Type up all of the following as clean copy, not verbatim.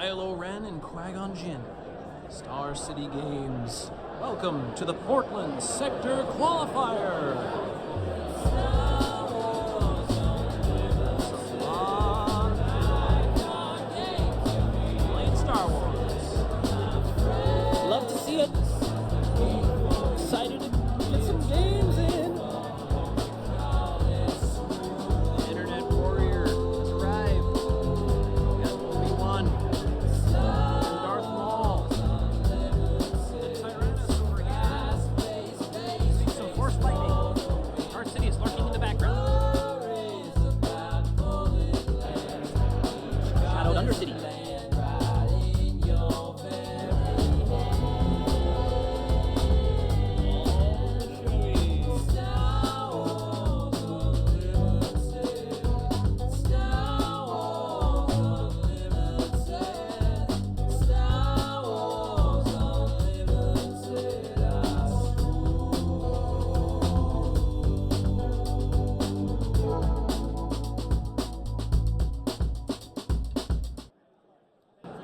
Kylo Ren and Qui-Gon Jinn. Star City Games. Welcome to the Portland Sector Qualifier. Playing Star Wars. Love to see it. Excited to get some games in. Internet Warrior has arrived. We got Obi-Wan. Darth Maul. Tyrannus over here. See some Force lightning. Chartz City is lurking in the background. Shadowed Undercity.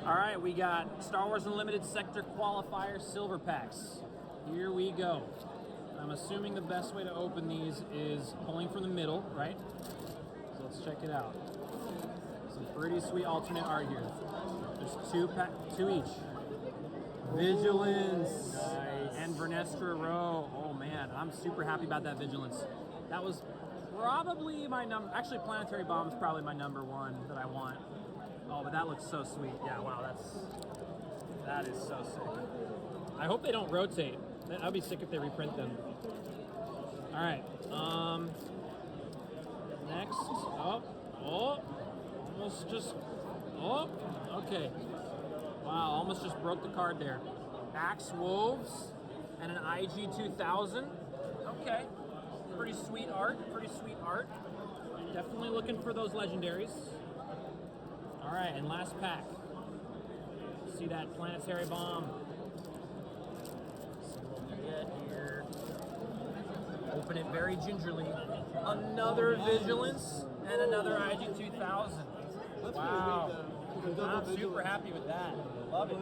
Alright, we got Star Wars Unlimited Sector Qualifier Silver Packs. Here we go. I'm assuming the best way to open these is pulling from the middle, right? So let's check it out. Some pretty sweet alternate art here. There's two each. Vigilance and Vernestra Row. Oh man, I'm super happy about that Vigilance. That was probably my number. Actually, Planetary Bomb's probably my number one that I want. Oh, but that looks so sweet. Yeah, wow, that is so sick. I hope they don't rotate. I'd be sick if they reprint them. All right. Next. Okay. Wow, almost just broke the card there. Axe Wolves and an IG 2000. Okay. Pretty sweet art. Definitely looking for those legendaries. All right, and last pack. See that Planetary Bomb. See what we get here. Open it very gingerly. Another Vigilance and another IG 2000. Wow. I'm super happy with that. Love it.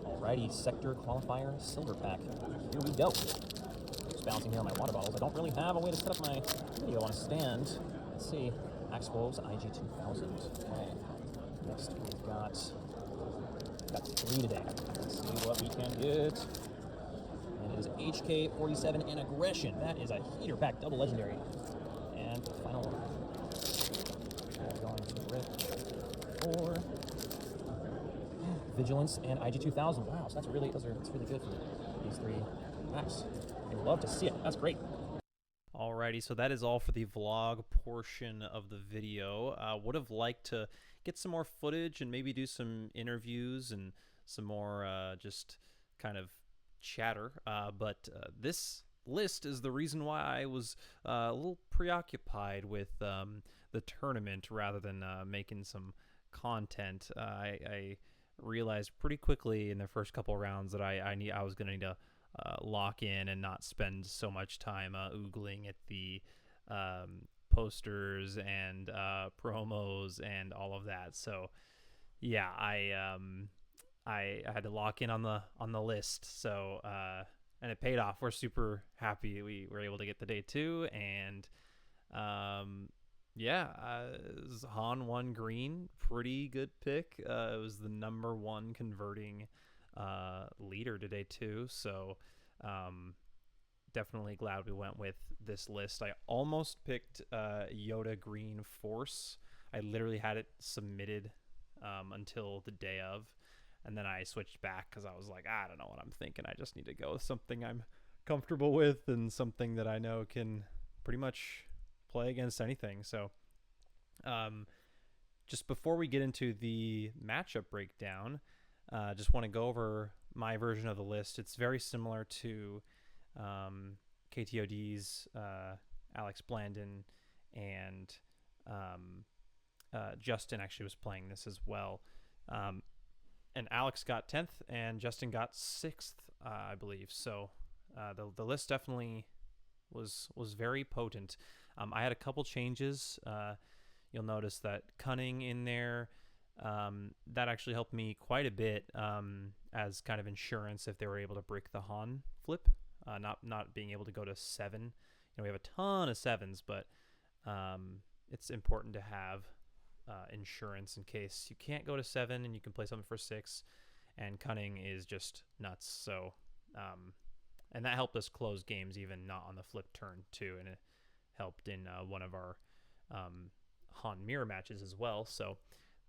Alrighty, Sector Qualifier Silver Pack. Here we go. Just bouncing here on my water bottles. I don't really have a way to set up my video on a stand. Let's see. Axe Wolves, IG 2000. Okay. Next we've got 3 today. Let's see what we can get. And it is HK 47 and Aggression. That is a heater pack, double legendary. And the final one. We're going to rip for Vigilance and IG 2000. Wow, so that's really good for these 3 packs. I'd love to see it. That's great. Alrighty, so that is all for the vlog portion of the video. Would have liked to get some more footage and maybe do some interviews and some more just kind of chatter, but this list is the reason why I was a little preoccupied with the tournament rather than making some content. I realized pretty quickly in the first couple rounds that I was going to need to lock in and not spend so much time oogling at the posters and promos and all of that. So yeah, I had to lock in on the list. So and it paid off. We're super happy we were able to get the day 2, and yeah, it was Han 1 green, pretty good pick. It was the number 1 converting leader today too, so definitely glad we went with this list. I almost picked Yoda green Force. I literally had it submitted until the day of, and then I switched back because I was like, I don't know what I'm thinking. I just need to go with something I'm comfortable with and something that I know can pretty much play against anything. So just before we get into the matchup breakdown, just want to go over my version of the list. It's very similar to KTOD's Alex Blandon, and Justin actually was playing this as well. And Alex got 10th and Justin got 6th, I believe. So the list definitely was very potent. I had a couple changes. You'll notice that Cunning in there, That actually helped me quite a bit as kind of insurance if they were able to break the Han flip, not being able to go to 7. You know, we have a ton of 7s, but it's important to have insurance in case you can't go to 7 and you can play something for 6. And cunning is just nuts. So, and that helped us close games even not on the flip turn too, and it helped in one of our Han mirror matches as well. So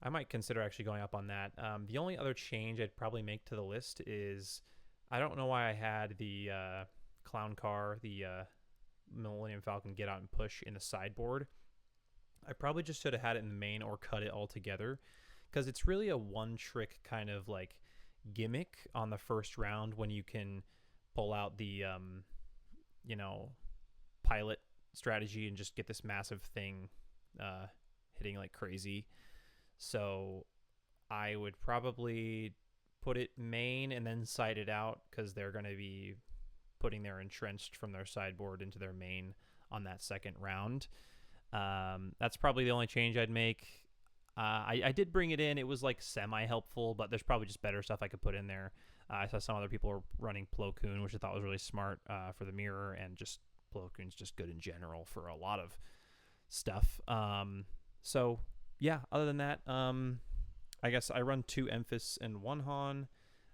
I might consider actually going up on that. The only other change I'd probably make to the list is I don't know why I had the clown car, the Millennium Falcon get out and push in the sideboard. I probably just should have had it in the main or cut it all together, because it's really a one-trick kind of like gimmick on the first round when you can pull out the you know, pilot strategy and just get this massive thing hitting like crazy. So I would probably put it main and then side it out, because they're going to be putting their entrenched from their sideboard into their main on that second round. That's probably the only change I'd make. I did bring it in. It was like semi-helpful, but there's probably just better stuff I could put in there. I saw some other people were running Plo Koon, which I thought was really smart for the mirror, and just Plo Koon's just good in general for a lot of stuff. So, yeah, other than that, I guess I run 2 Emphas and 1 Han.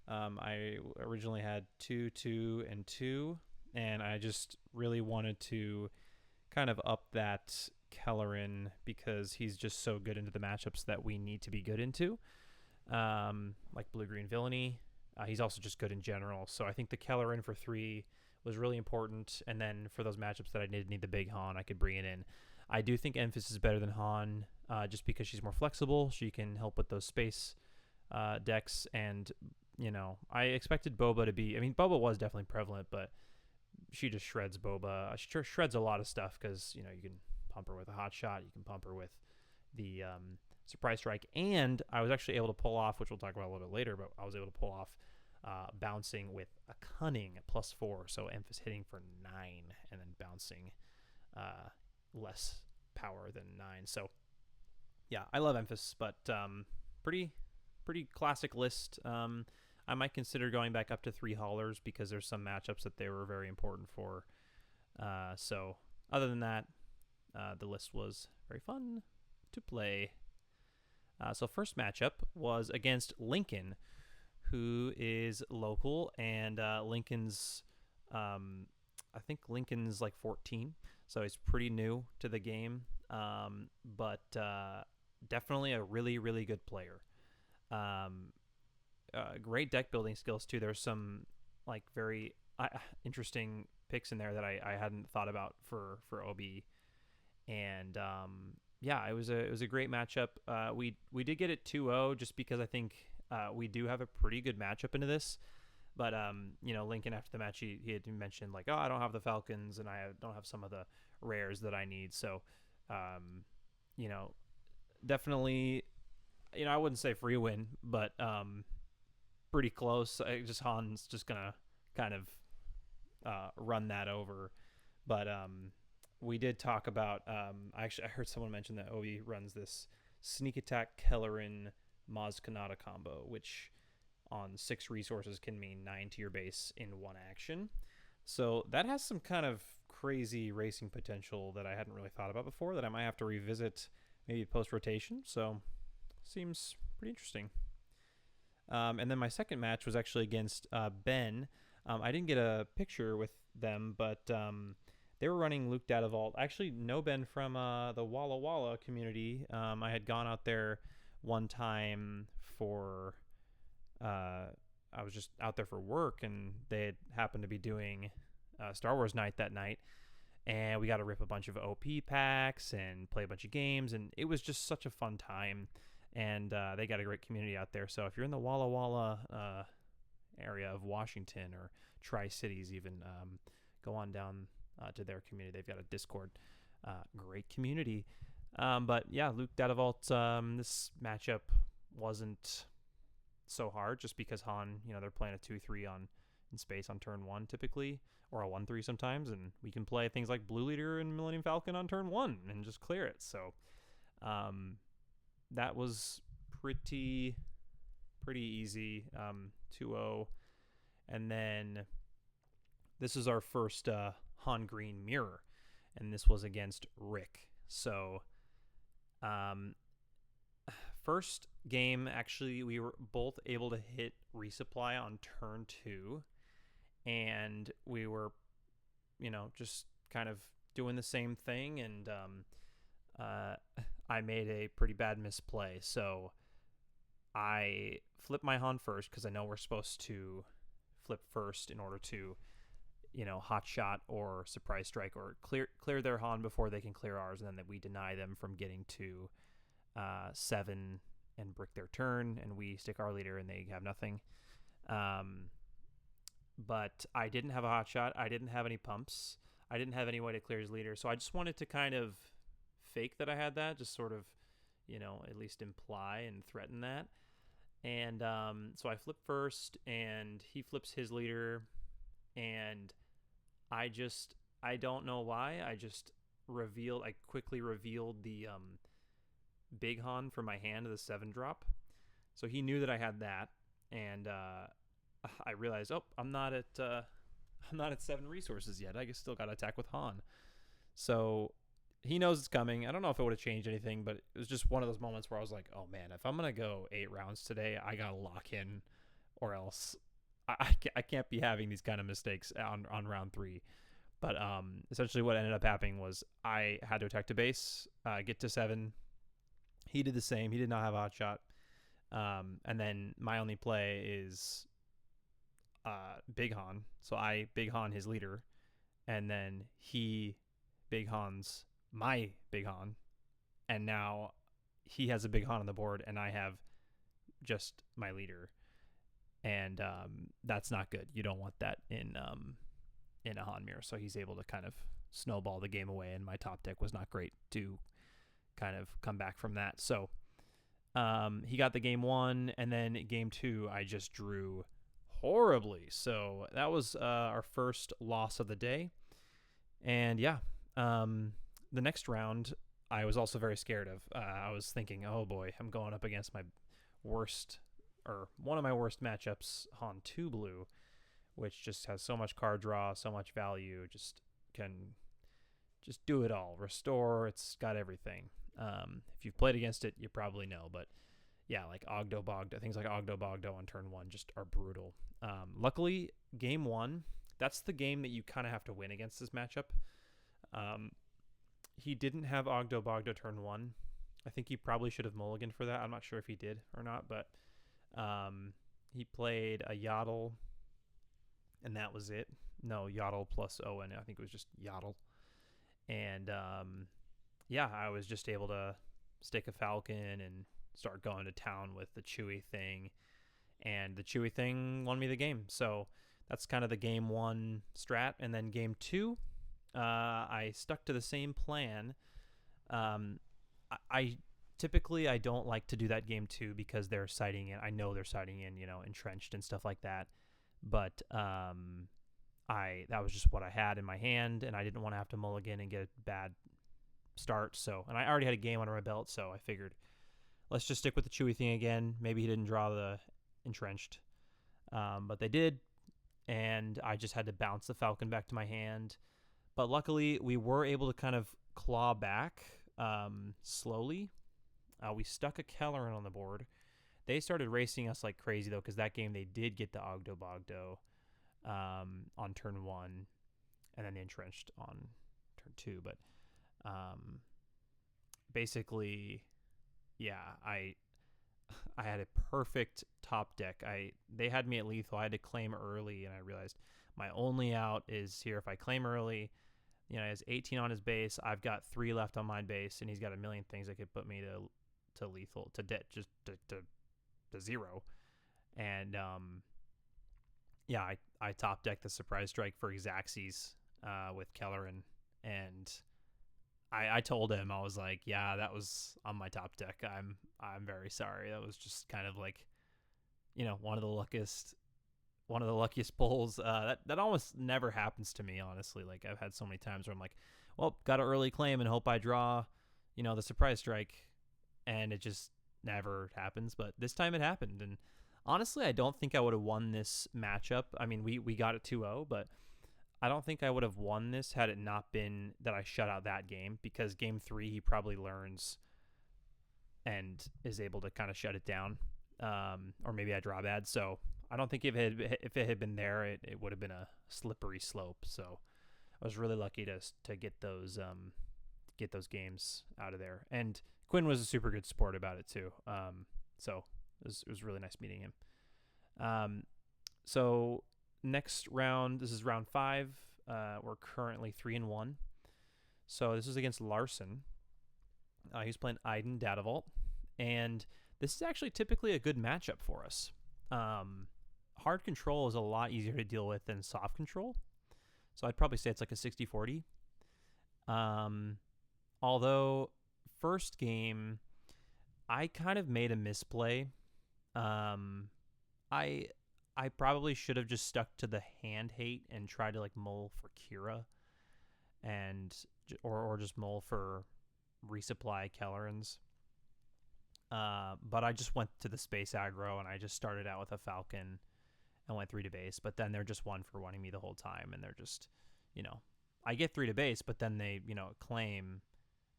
I originally had 2, 2, and 2, and I just really wanted to kind of up that Kellerin because he's just so good into the matchups that we need to be good into, like blue-green villainy. He's also just good in general, so I think the Kellerin for 3 was really important, and then for those matchups that I did need the big Han, I could bring it in. I do think Emphas is better than Han, just because she's more flexible. She can help with those space decks, and, you know, I expected Boba to be... I mean, Boba was definitely prevalent, but she just shreds Boba. She shreds a lot of stuff because, you know, you can pump her with a hot shot, you can pump her with the surprise strike, and I was actually able to pull off, which we'll talk about a little bit later, but I was able to pull off bouncing with a cunning at +4, so Emphas hitting for 9 and then bouncing less power than 9. So yeah, I love Emphas, but pretty classic list. I might consider going back up to 3 haulers because there's some matchups that they were very important for. So other than that, the list was very fun to play. So first matchup was against Lincoln, who is local, and Lincoln's, I think Lincoln's like 14, so he's pretty new to the game, but definitely a really, really good player. Great deck building skills too. There's some like very interesting picks in there that I hadn't thought about for OB, and yeah, it was a great matchup. We did get it 2-0 just because I think we do have a pretty good matchup into this. But you know, Lincoln after the match he had mentioned like, oh, I don't have the Falcons and I don't have some of the rares that I need. So you know, definitely, you know, I wouldn't say free win, but pretty close. Han's just gonna kind of run that over. But we did talk about, I heard someone mention that Obi runs this Sneak Attack Kellerin Maz Kanata combo, which on 6 resources can mean 9 to your base in 1 action. So that has some kind of crazy racing potential that I hadn't really thought about before that I might have to revisit maybe post-rotation. So seems pretty interesting. And then my second match was actually against Ben. I didn't get a picture with them, but they were running Luke Data Vault. I actually know Ben from the Walla Walla community. I had gone out there one time for... I was just out there for work, and they had happened to be doing Star Wars night that night, and we got to rip a bunch of OP packs and play a bunch of games, and it was just such a fun time. And they got a great community out there. So if you're in the Walla Walla area of Washington or Tri-Cities even, go on down to their community. They've got a Discord. Great community. But yeah, Luke Data Vault, this matchup wasn't so hard just because Han, you know, they're playing a 2-3 in space on turn 1 typically, or a 1-3 sometimes, and we can play things like Blue Leader and Millennium Falcon on turn 1 and just clear it. So that was pretty easy, 2-0. And then this is our first Han Green mirror, and this was against Rick. So first game, actually, we were both able to hit resupply on turn 2, and we were, just kind of doing the same thing, and I made a pretty bad misplay. So I flipped my Han first because I know we're supposed to flip first in order to, hot shot or surprise strike or clear their Han before they can clear ours, and then that we deny them from getting to 7 and brick their turn, and we stick our leader and they have nothing. But I didn't have a hot shot. I didn't have any pumps. I didn't have any way to clear his leader. So I just wanted to kind of fake that I had that, just sort of, at least imply and threaten that. And so I flip first, and he flips his leader, and I don't know why, I quickly revealed the big Han from my hand of the 7-drop. So he knew that I had that, and I realized, I'm not at 7 resources yet. I still got to attack with Han. So he knows it's coming. I don't know if it would have changed anything, but it was just one of those moments where I was like, oh man, if I'm going to go 8 rounds today, I got to lock in, or else I can't be having these kind of mistakes on round 3. But essentially what ended up happening was I had to attack to base, get to 7. He did the same. He did not have a hot shot. And then my only play is Big Han. So I Big Han his leader, and then he Big Han's my Big Han, and now he has a Big Han on the board, and I have just my leader, and that's not good. You don't want that in a Han mirror. So he's able to kind of snowball the game away, and my top deck was not great to kind of come back from that. So he got the game 1, and then game 2 I just drew horribly. So that was our first loss of the day. And yeah, the next round I was also very scared of. I was thinking, oh boy, I'm going up against my worst, or one of my worst matchups, Han 2 blue, which just has so much card draw, so much value, just can just do it all. Restore, it's got everything. If you've played against it, you probably know, but yeah, like Ogdo Bogdo, things like Ogdo Bogdo on turn 1 just are brutal. Luckily, game 1, that's the game that you kind of have to win against this matchup. He didn't have Ogdo Bogdo turn 1. I think he probably should have mulliganed for that. I'm not sure if he did or not, but he played a Yaddle, and that was it. No, Yaddle plus Owen. I think it was just Yaddle. And yeah, I was just able to stick a Falcon and start going to town with the Chewy thing, and the Chewy thing won me the game. So that's kind of the game 1 strat. And then game 2, I stuck to the same plan. I typically don't like to do that game 2 because they're sighting in. I know they're sighting in, entrenched and stuff like that. But that was just what I had in my hand, and I didn't want to have to mulligan and get a bad start. So, and I already had a game under my belt, so I figured let's just stick with the Chewy thing again. Maybe he didn't draw the entrenched, but they did, and I just had to bounce the Falcon back to my hand. But luckily, we were able to kind of claw back slowly. We stuck a Kelleran on the board. They started racing us like crazy, though, because that game they did get the Ogdo Bogdo on turn 1, and then the entrenched on turn 2. But basically, yeah, I had a perfect top deck. They had me at lethal. I had to claim early, and I realized my only out is here. If I claim early, he has 18 on his base. I've got 3 left on my base, and he's got a million things that could put me to lethal, to dead, just to 0. And yeah, I top decked the surprise strike for Xaxes with Kelleran, and I told him, I was like, yeah, that was on my top deck. I'm very sorry. That was just kind of like, one of the luckiest pulls. That almost never happens to me, honestly. Like, I've had so many times where I'm like, well, got an early claim and hope I draw, the surprise strike, and it just never happens, but this time it happened. And honestly, I don't think I would have won this matchup. I mean, we got it 2-0, but I don't think I would have won this had it not been that I shut out that game, because game 3 he probably learns and is able to kind of shut it down. Or maybe I draw bad. So I don't think if it had been there, it would have been a slippery slope. So I was really lucky to get those games out of there. And Quinn was a super good sport about it too. So it was really nice meeting him. So next round, this is round 5. We're currently 3-1. So this is against Larson. He's playing Iden Datavault, and this is actually typically a good matchup for us. Hard control is a lot easier to deal with than soft control, so I'd probably say it's like a 60-40. Although first game, I kind of made a misplay. I probably should have just stuck to the hand hate and tried to like mull for Kira, and or just mull for resupply Kellerans. But I just went to the space aggro, and I just started out with a Falcon and went 3 to base. But then they're just 1 for 1-ing me the whole time, and they're just, I get 3 to base, but then they, claim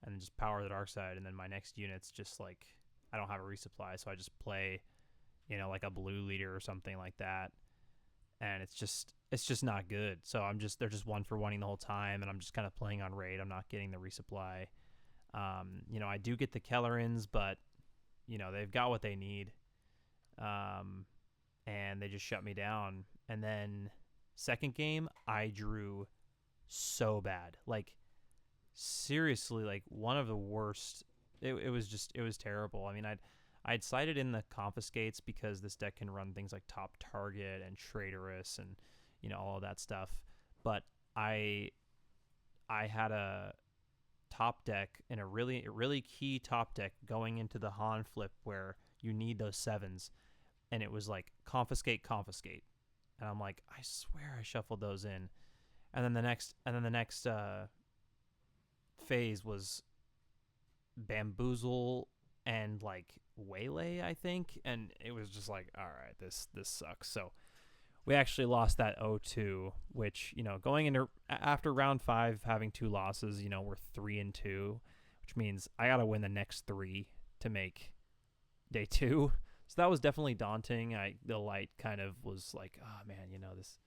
and then just power the dark side, and then my next unit's just like, I don't have a resupply, so I just play, like a blue leader or something like that, and it's just not good. So they're just 1 for 1-ing the whole time, and I'm just kind of playing on raid. I'm not getting the resupply. I do get the Kellerans, but they've got what they need, and they just shut me down. And then second game, I drew so bad, like seriously, like one of the worst. It was terrible. I mean, I'd cited in the confiscates because this deck can run things like top target and traitorous and all of that stuff, but I had a top deck and a really key top deck going into the Han flip where you need those 7s, and it was like confiscate, and I'm like, I swear I shuffled those in, and then the next phase was bamboozle and like waylay, I think, and it was just like, all right, this sucks. So we actually lost that 0-2, which, going into after round 5 having 2 losses, we're 3-2, which means I got to win the next 3 to make day 2. So that was definitely daunting. The light kind of was like, oh man, this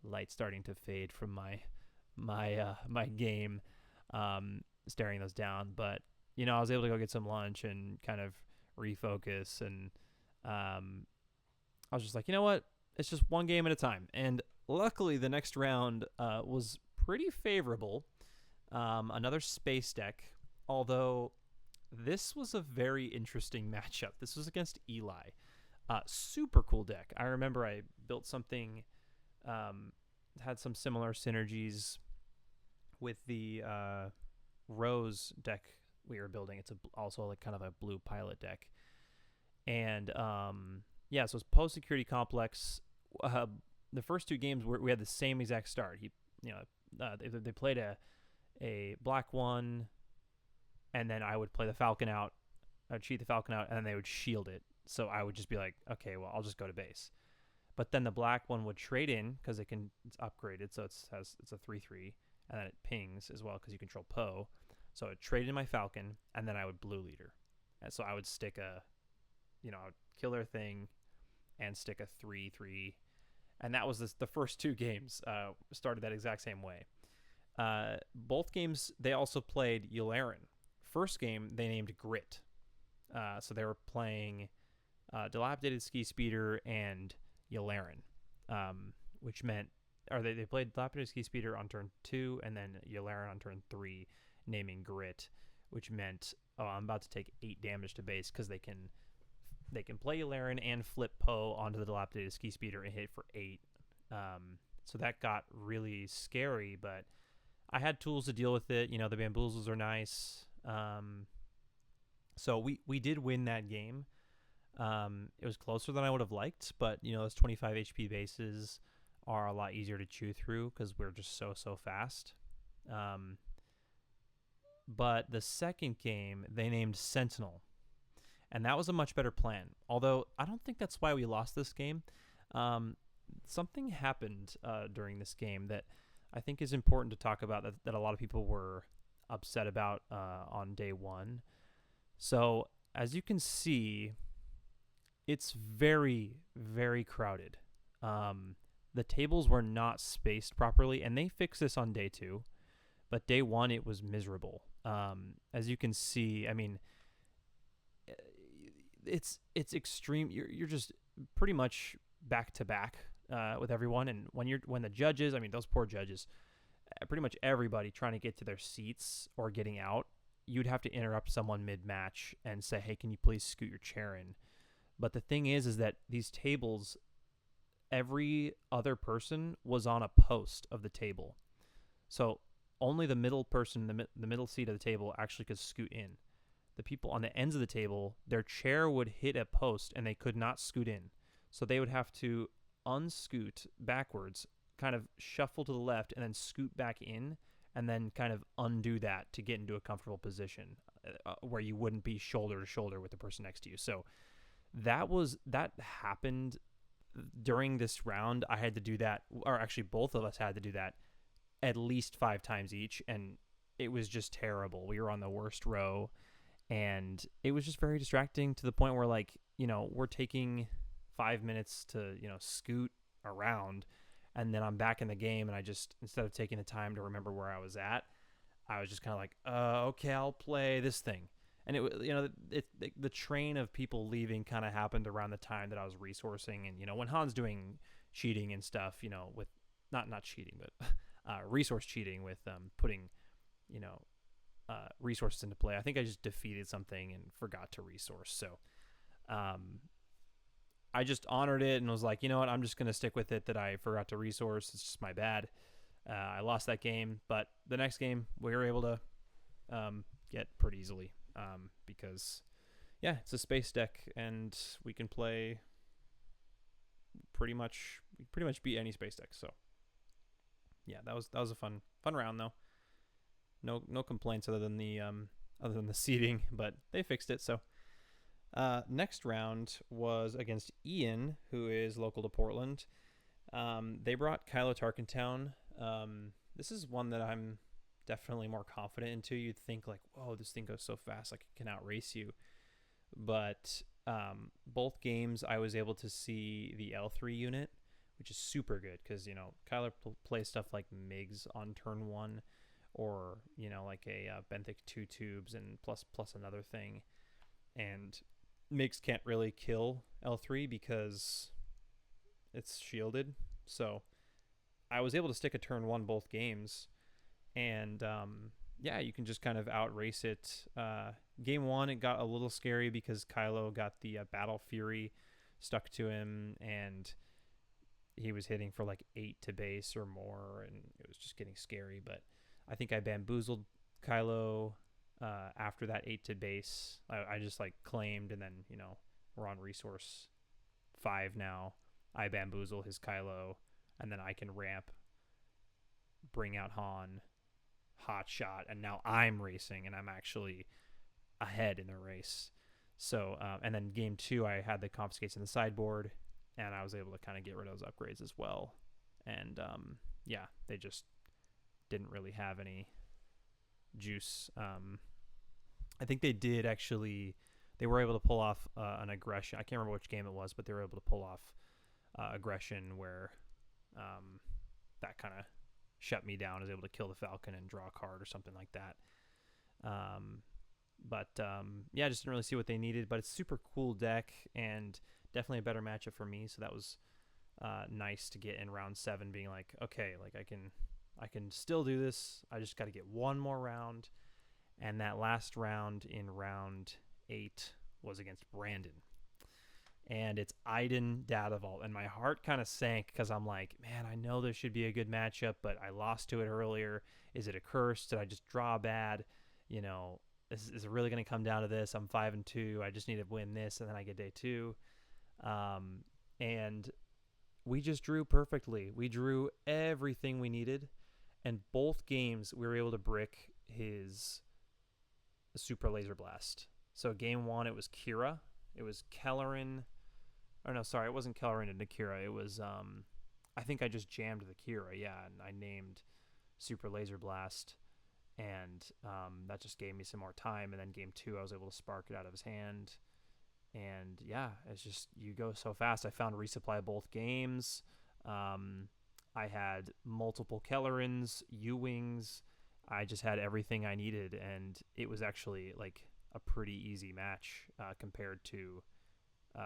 light starting to fade from my game, staring those down. But, I was able to go get some lunch and kind of refocus, and I was just like, you know what? It's just one game at a time. And luckily, the next round was pretty favorable. Another space deck, although this was a very interesting matchup. This was against Eli. Super cool deck. I remember I built something, had some similar synergies with the Rose deck we were building. It's also like kind of a blue pilot deck. And so it's post-security complex. The first 2 games we had the same exact start. They played a black one, and then I would play the Falcon out. I'd cheat the Falcon out, and then they would shield it. So I would just be like, okay, well, I'll just go to base. But then the black one would trade in because it's upgraded, so it's a 3/3, and then it pings as well because you control Poe. So I would trade in my Falcon, and then I would blue leader. And so I would stick I would kill their thing and stick a 3/3. And that was the first 2 games started that exact same way. Both games, they also played Yularen. First game, they named Grit. So they were playing Dilapidated Ski Speeder and Yularen, which meant, or they played Dilapidated Ski Speeder on turn 2 and then Yularen on turn 3, naming Grit, which meant, I'm about to take 8 damage to base because they can play Yularen and flip Poe onto the Dilapidated Ski Speeder and hit for 8. So that got really scary, but I had tools to deal with it. The bamboozles are nice. So we did win that game. It was closer than I would have liked, but those 25 HP bases are a lot easier to chew through because we're just so fast. But the second game, they named Sentinel. And that was a much better plan. Although I don't think that's why we lost this game. Something happened during this game that I think is important to talk about, that a lot of people were upset about on day one. So as you can see, it's very, very crowded. The tables were not spaced properly, and they fixed this on day 2. But day 1, it was miserable. As you can see, I mean, it's extreme. You're just pretty much back to back with everyone, and when the judges, I mean, those poor judges, pretty much everybody trying to get to their seats or getting out, you'd have to interrupt someone mid-match and say, hey, can you please scoot your chair in? But the thing is that these tables, every other person was on a post of the table. So only the middle person, the middle seat of the table actually could scoot in. The people on the ends of the table, their chair would hit a post and they could not scoot in. So they would have to unscoot backwards, kind of shuffle to the left, and then scoot back in, and then kind of undo that to get into a comfortable position where you wouldn't be shoulder to shoulder with the person next to you. So that happened during this round. I had to do that, or actually both of us had to do that at least 5 times each, and it was just terrible. We were on the worst row, and it was just very distracting to the point where, like, you know, we're taking 5 minutes to, you know, scoot around, and then I'm back in the game, and I just, instead of taking the time to remember where I was at, I was just kind of like, okay, I'll play this thing. And it, you know, the train of people leaving kind of happened around the time that I was resourcing, and, you know, when Han's doing cheating and stuff, you know, with not cheating, but resource cheating with putting, you know, resources into play. I think I just defeated something and forgot to resource. So I just honored it and was like, you know what, I'm just going to stick with it that I forgot to resource. It's just my bad. I lost that game, but the next game we were able to get pretty easily because, yeah, it's a space deck and we can play pretty much beat any space deck. So yeah, that was a fun round though. No complaints other than the seating, but they fixed it. So next round was against Ian, who is local to Portland. They brought Kylo Tarkentown. This is one that I'm definitely more confident into. You'd think like, whoa, this thing goes so fast, like it can outrace you. But both games I was able to see the L3 unit, which is super good because, you know, Kyler plays stuff like MiGs on turn 1, or, you know, like a benthic 2 tubes and plus another thing. And MiGs can't really kill L3 because it's shielded. So I was able to stick a turn 1 both games. And yeah, you can just kind of outrace it. Game 1, it got a little scary because Kylo got the Battle Fury stuck to him, and he was hitting for like 8 to base or more, and it was just getting scary. But I think I bamboozled Kylo after that 8 to base. I just like claimed, and then, you know, we're on resource 5 now. I bamboozle his Kylo, and then I can ramp, bring out Han, hot shot, and now I'm racing, and I'm actually ahead in the race. So, and then game 2, I had the confiscates in the sideboard, and I was able to kind of get rid of those upgrades as well. And yeah, they just didn't really have any juice. I think they did actually. They were able to pull off an aggression. I can't remember which game it was, but they were able to pull off aggression where that kind of shut me down. I was able to kill the Falcon and draw a card or something like that. But yeah, I just didn't really see what they needed. But it's a super cool deck and definitely a better matchup for me. So that was nice to get in round 7, being like, okay, like I can still do this. I just got to get one more round. And that last round in round 8 was against Brandon. And it's Iden Dataval. And my heart kind of sank because I'm like, man, I know this should be a good matchup, but I lost to it earlier. Is it a curse? Did I just draw bad? You know, is it really going to come down to this? I'm 5-2. I just need to win this, and then I get day 2. And we just drew perfectly. We drew everything we needed. And both games, we were able to brick his Super Laser Blast. So game 1, it was Kira. It was Kellerin. Oh, no, sorry. It wasn't Kellerin and Kira. It was, I think I just jammed the Kira, yeah, and I named Super Laser Blast. And that just gave me some more time. And then game 2, I was able to spark it out of his hand. And yeah, it's just, you go so fast. I found resupply both games. I had multiple Kellerins, U-Wings. I just had everything I needed, and it was actually like a pretty easy match compared to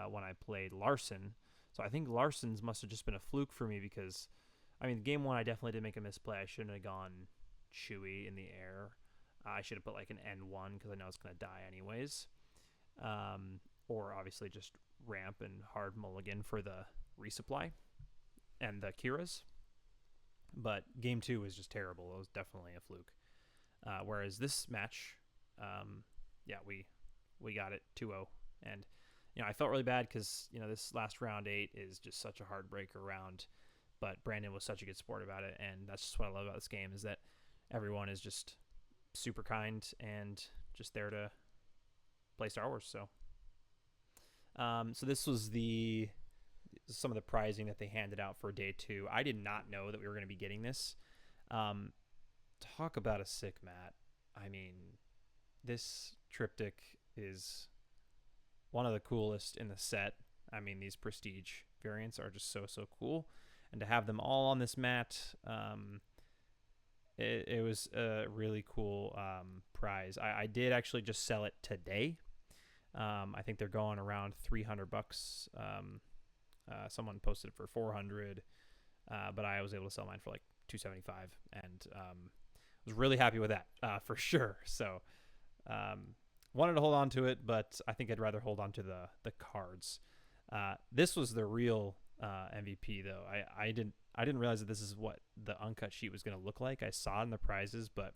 when I played Larson. So I think Larson's must have just been a fluke for me because, I mean, game 1 I definitely did make a misplay. I shouldn't have gone Chewy in the air. I should have put like an N1 because I know it's going to die anyways. Or obviously just ramp and hard mulligan for the resupply and the Kiras. But game 2 was just terrible. It was definitely a fluke. Whereas this match, yeah, we got it 2-0. And, you know, I felt really bad because, you know, this last round 8 is just such a heartbreaker round. But Brandon was such a good sport about it. And that's just what I love about this game is that everyone is just super kind and just there to play Star Wars. So this was some of the prizing that they handed out for day 2. I did not know that we were going to be getting this. Talk about a sick mat. I mean, this triptych is one of the coolest in the set. I mean, these prestige variants are just so cool. And to have them all on this mat, it was a really cool prize. I did actually just sell it today. I think they're going around $300. Someone posted it for 400, but I was able to sell mine for like 275, and was really happy with that for sure. So wanted to hold on to it, but I think I'd rather hold on to the cards. This was the real MVP though. I didn't realize that this is what the uncut sheet was going to look like. I saw it in the prizes, but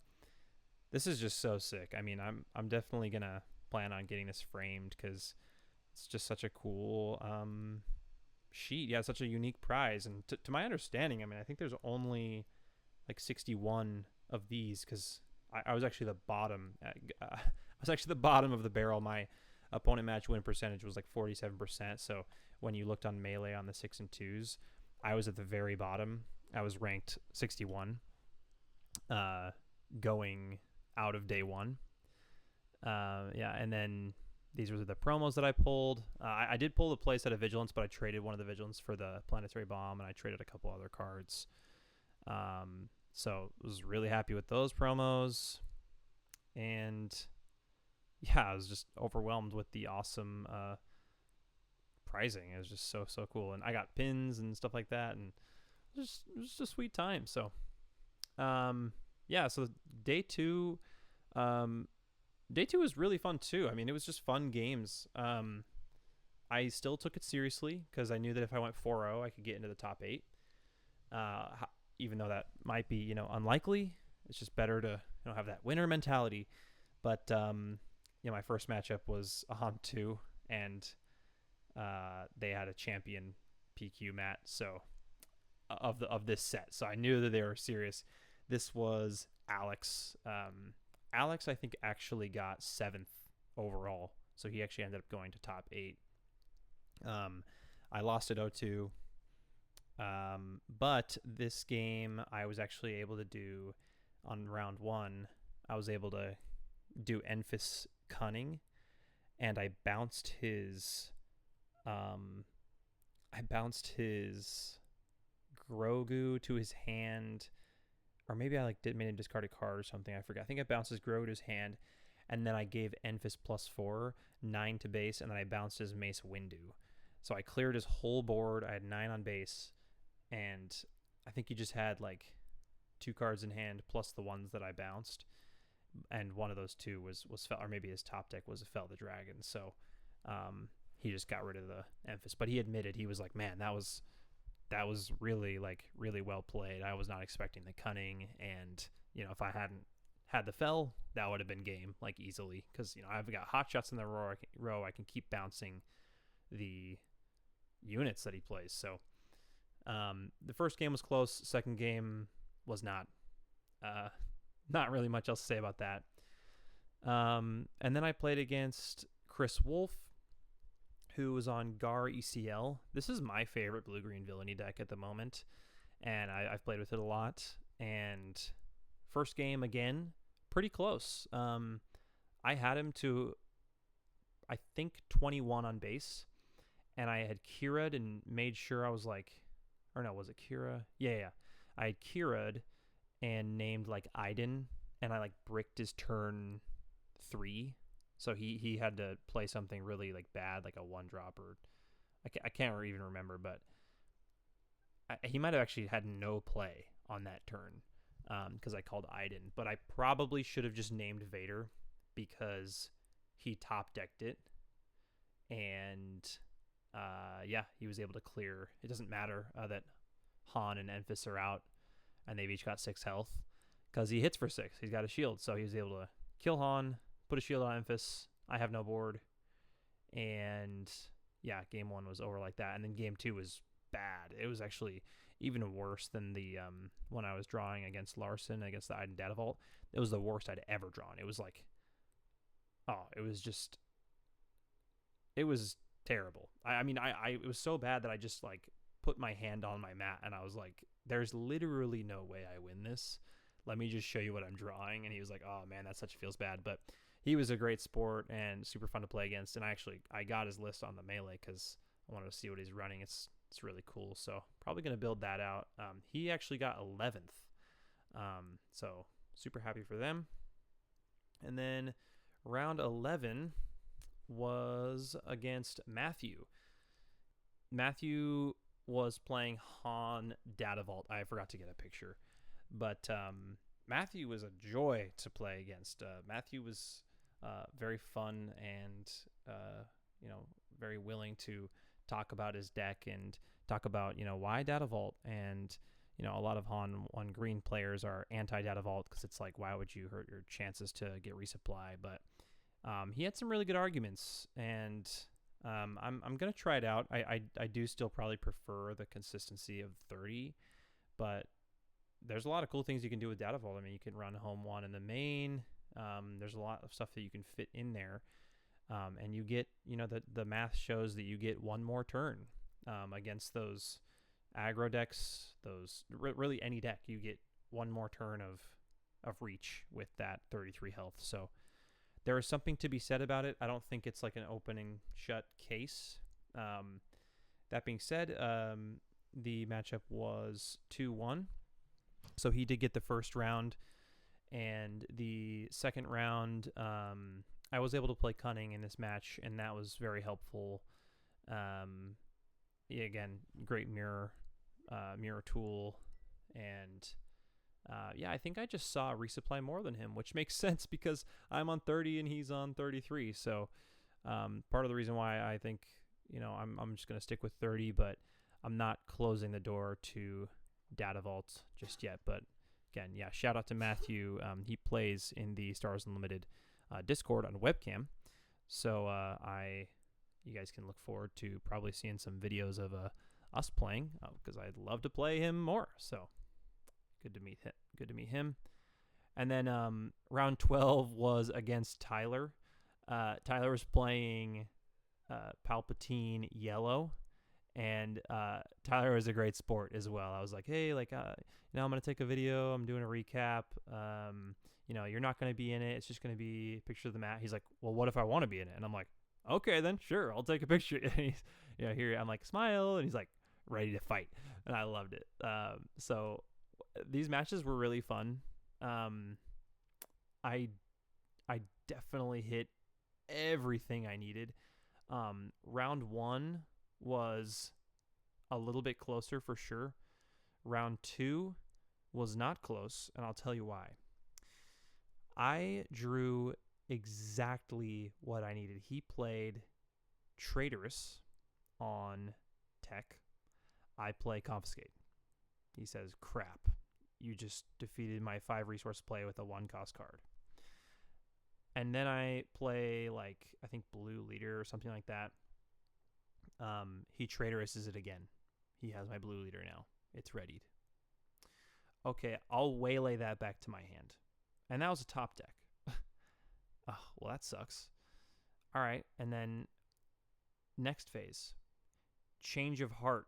this is just so sick. I mean, I'm definitely gonna plan on getting this framed because it's just such a cool sheet. Yeah, such a unique prize. And to my understanding, I mean, I think there's only like 61 of these because I was actually the bottom. I was actually the bottom of the barrel. My opponent match win percentage was like 47%. So when you looked on Melee on the 6 and 2s, I was at the very bottom. I was ranked 61 going out of day 1. Yeah, and then these were the promos that I pulled. I did pull the playset of Vigilance, but I traded one of the Vigilance for the Planetary Bomb, and I traded a couple other cards. So I was really happy with those promos. And yeah, I was just overwhelmed with the awesome pricing. It was just so cool. And I got pins and stuff like that, and it was just a sweet time. So yeah, so day 2... Day 2 was really fun too. I mean, it was just fun games. I still took it seriously because I knew that if I went 4-0, I could get into the top 8. Even though that might be, unlikely, it's just better to have that winner mentality. But my first matchup was on 2, and they had a champion PQ mat, so of this set. So I knew that they were serious. This was Alex. Alex, I think, actually got 7th overall, so he actually ended up going to top 8. I lost at 0-2, but this game I was actually able to do on round 1. I was able to do Enfys Cunning, and I bounced his Grogu to his hand. Or maybe I made him discard a card or something. I forgot. I think I bounced his Grogu to his hand, and then I gave Enfys +4, 9 to base, and then I bounced his Mace Windu. So I cleared his whole board. I had 9 on base, and I think he just had 2 cards in hand plus the ones that I bounced, and one of those 2 was Fel, or maybe his top deck was a Fel the Dragon. So he just got rid of the Enfys, but he admitted, he was like, man, that was really really well played. I was not expecting the Cunning, and if I hadn't had the Fel, that would have been game easily, because I've got hot shots in the row. I can keep bouncing the units that he plays. So the first game was close. Second game was not really much else to say about that. And then I played against Chris Wolf, who was on Gar ECL. This is my favorite blue-green villainy deck at the moment, and I've played with it a lot. And first game, again, pretty close. I had him to, I think, 21 on base, and I had Kira'd and made sure I was like, or no, was it Kira? Yeah. I had Kira'd and named like Aiden, and I like bricked his turn 3. So he had to play something really like bad, like a 1-drop, or I can't even remember, but he might have actually had no play on that turn because I called Aiden. But I probably should have just named Vader because he top decked it, and he was able to clear. It doesn't matter that Han and Enfys are out, and they've each got 6 health because he hits for 6. He's got a shield, so he was able to kill Han, put a shield on Enfys. I have no board. And yeah, game 1 was over like that. And then game 2 was bad. It was actually even worse than the when I was drawing against Larson, against the Iden Data Vault. It was the worst I'd ever drawn. It was like, it was terrible. I mean, it was so bad that I just like put my hand on my mat and I was like, there's literally no way I win this. Let me just show you what I'm drawing. And he was like, oh man, that such feels bad. But he was a great sport and super fun to play against. And I got his list on the Melee because I wanted to see what he's running. It's really cool. So probably going to build that out. He actually got 11th. So super happy for them. And then round 11 was against Matthew. Matthew was playing Han Data Vault. I forgot to get a picture. But Matthew was a joy to play against. Matthew was very fun and very willing to talk about his deck and talk about why Data Vault. And a lot of Han 1 green players are anti Data Vault because it's like, why would you hurt your chances to get resupply? But he had some really good arguments, and I'm gonna try it out. I do still probably prefer the consistency of 30, but there's a lot of cool things you can do with Data Vault. I mean, you can run home 1 in the main. There's a lot of stuff that you can fit in there. And you get, the math shows that you get 1 more turn against those aggro decks, really any deck. You get 1 more turn of reach with that 33 health. So there is something to be said about it. I don't think it's like an opening shut case. That being said, the matchup was 2-1. So he did get the first round, and the second round, I was able to play Cunning in this match, and that was very helpful. Again, great mirror tool, and I think I just saw resupply more than him, which makes sense because I'm on 30 and he's on 33. So part of the reason why I think I'm just gonna stick with 30, but I'm not closing the door to Data Vault just yet. But again, shout out to Matthew. He plays in the Stars Unlimited Discord on webcam, so you guys can look forward to probably seeing some videos of us playing because I'd love to play him more. So good to meet him. And then round 12 was against Tyler. Tyler was playing Palpatine Yellow. And Tyler is a great sport as well. I was like, hey, I'm going to take a video. I'm doing a recap. You're not going to be in it. It's just going to be a picture of the mat. He's like, well, what if I want to be in it? And I'm like, okay, then sure, I'll take a picture. And he's, here I'm like, smile. And he's like, ready to fight. And I loved it. So these matches were really fun. I definitely hit everything I needed. Round 1 was a little bit closer for sure. Round 2 was not close, and I'll tell you why. I drew exactly what I needed. He played Traitorous on tech. I play Confiscate. He says, crap, you just defeated my 5 resource play with a 1 cost card. And then I play I think Blue Leader or something like that. He Traitorous it again. He has my Blue Leader now. It's readied. Okay, I'll waylay that back to my hand. And that was a top deck. Oh, well, that sucks. All right, and then next phase, change of heart.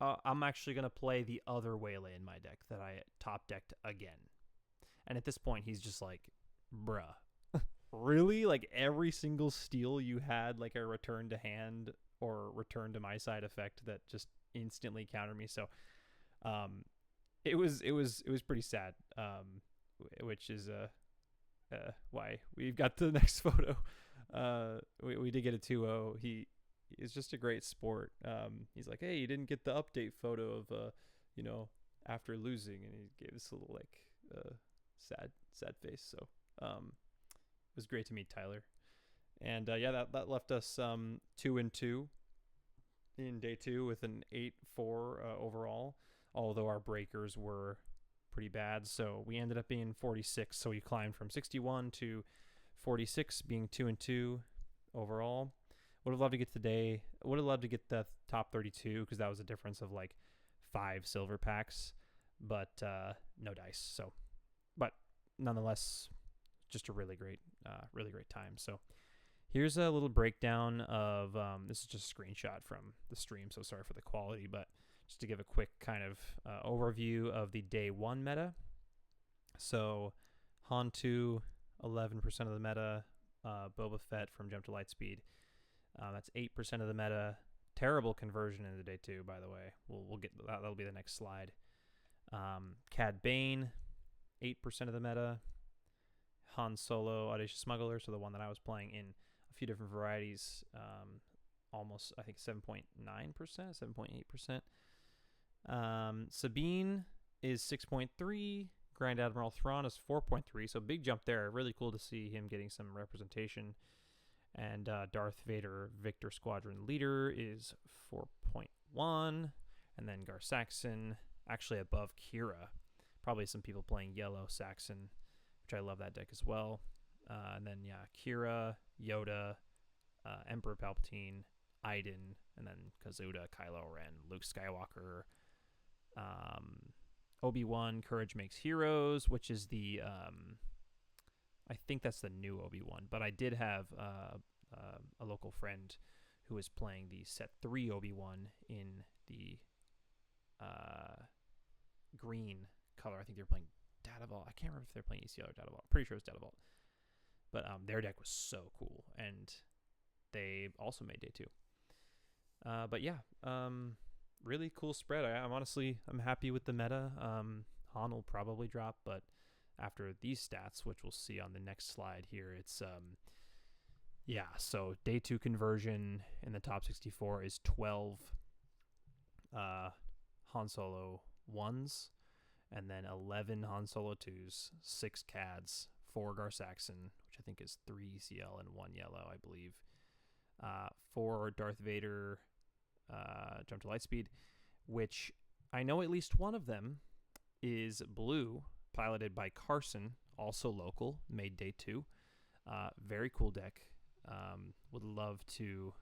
I'm actually going to play the other Waylay in my deck that I top decked again. And at this point, he's just like, bruh, really? Like every single steal you had like a return to hand or return to my side effect that just instantly countered me. So it was pretty sad, which is why we've got the next photo. We did get a 2-0. He is just a great sport. He's like, hey, you didn't get the update photo of after losing, and he gave this little like sad face. So it was great to meet Tyler. And that left us 2-2 in day 2 with an 8-4 overall, although our breakers were pretty bad. So we ended up being 46. So we climbed from 61 to 46, being 2-2 overall. Would have loved to get today. Would have loved to get the top 32 because that was a difference of like 5 silver packs, but no dice. So, but nonetheless, just a really great time. So here's a little breakdown of this is just a screenshot from the stream. So sorry for the quality, but just to give a quick kind of overview of the day 1 meta. So Han 2, 11% of the meta. Boba Fett from Jump to Lightspeed. That's 8% of the meta. Terrible conversion into day 2, by the way. We'll get that. That'll be the next slide. Cad Bane, 8% of the meta. Han Solo, Audacious Smuggler, so the one that I was playing in a few different varieties. Almost, I think, 7.9%, 7.8%. Sabine is 6.3. Grand Admiral Thrawn is 4.3, so big jump there. Really cool to see him getting some representation. And Darth Vader Victor Squadron Leader is 4.1. And then Gar Saxon, actually above Kira. Probably some people playing yellow Saxon, which I love that deck as well. And then, Kira, Yoda, Emperor Palpatine, Iden, and then Kazuda, Kylo Ren, Luke Skywalker, Obi-Wan, Courage Makes Heroes, which is the... I think that's the new Obi-Wan, but I did have a local friend who was playing the set 3 Obi-Wan in the green color. I think they were playing Data Vault. I can't remember if they're playing ECL or Data Vault. Pretty sure it was Data Vault. But their deck was so cool, and they also made day 2. But yeah, really cool spread. I'm happy with the meta. Han will probably drop, but after these stats, which we'll see on the next slide here, it's so day 2 conversion in the top 64 is 12 Han Solo 1s, and then 11 Han Solo 2s, 6 CADs, 4 Gar Saxon, which I think is 3 CL and 1 yellow, I believe, 4 Darth Vader Jump to Lightspeed, which I know at least one of them is blue, piloted by Carson, also local, made day 2. Very cool deck. Would love to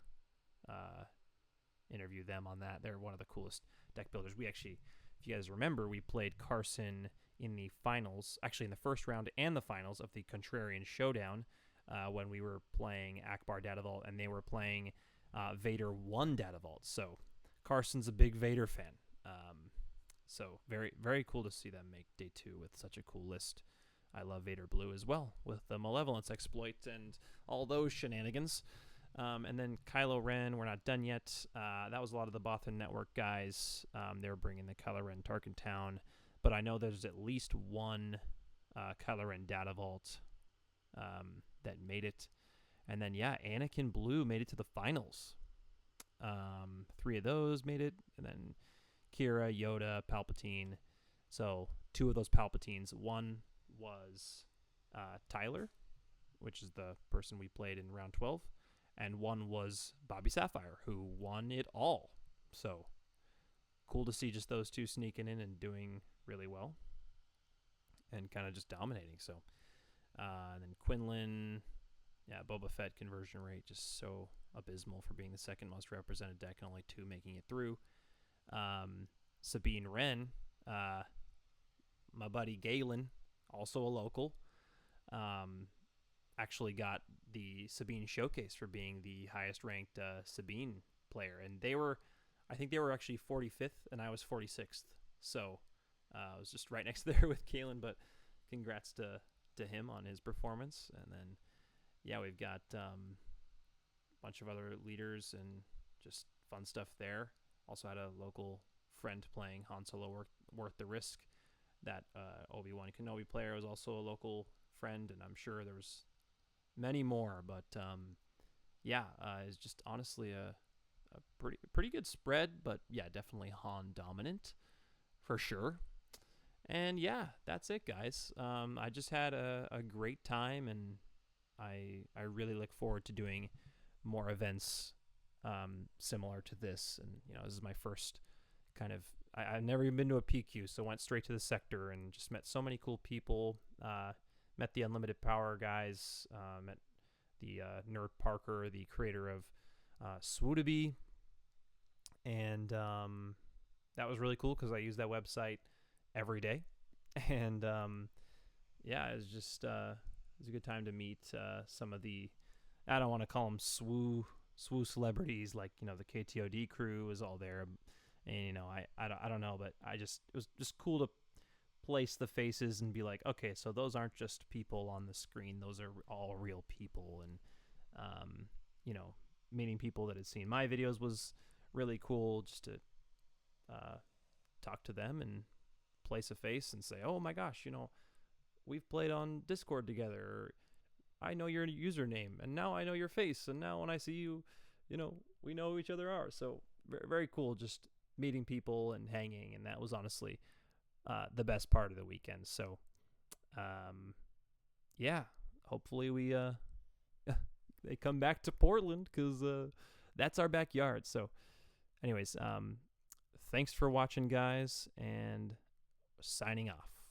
interview them on that. They're one of the coolest deck builders. We actually, if you guys remember, we played Carson in the finals, actually in the first round and the finals of the Contrarian Showdown when we were playing Akbar Data Vault, and they were playing Vader 1 Data Vault. So Carson's a big Vader fan. So very, very cool to see them make day 2 with such a cool list. I love Vader Blue as well, with the Malevolence exploit and all those shenanigans. And then Kylo Ren, we're not done yet. That was a lot of the Bothan Network guys. They were bringing the Kylo Ren Tarkin Town, but I know there's at least one Kylo Ren Data Vault that made it. And then, Anakin Blue made it to the finals. 3 of those made it, and then Kira, Yoda, Palpatine. So 2 of those Palpatines. One was Tyler, which is the person we played in round 12, and one was Bobby Sapphire, who won it all. So cool to see just those 2 sneaking in and doing really well and kind of just dominating. So and then Quinlan, Boba Fett conversion rate just so abysmal for being the second most represented deck and only 2 making it through. Sabine Wren, my buddy Galen, also a local, actually got the Sabine showcase for being the highest ranked Sabine player, and I think they were actually 45th, and I was 46th. So I was just right next there with Kalen. But congrats to him on his performance. And then yeah, we've got a bunch of other leaders and just fun stuff there. Also had a local friend playing Han Solo Worth the Risk. That Obi-Wan Kenobi player was also a local friend, and I'm sure there was many more. But yeah, it's just honestly a pretty good spread. But yeah, definitely Han dominant for sure. And yeah, that's it, guys. I just had a great time, and I really look forward to doing more events similar to this. And this is my first kind of. I've never even been to a PQ, so went straight to the sector and just met so many cool people. Met the Unlimited Power guys. Met the Nerd Parker, the creator of Swoodaby, and that was really cool because I use that website every day. And yeah, it was just it was a good time to meet some of the, I don't want to call them swoo celebrities, like the KTOD crew was all there. And I don't know, but it was just cool to place the faces and be like, okay, so those aren't just people on the screen; those are all real people. And meeting people that had seen my videos was really cool, just to talk to them and place a face and say, oh my gosh, we've played on Discord together. Or, I know your username, and now I know your face, and now when I see you, we know who each other are. So very, very cool, just meeting people and hanging, and that was honestly the best part of the weekend. So yeah, hopefully we they come back to Portland, because that's our backyard. So anyways, thanks for watching, guys, and signing off.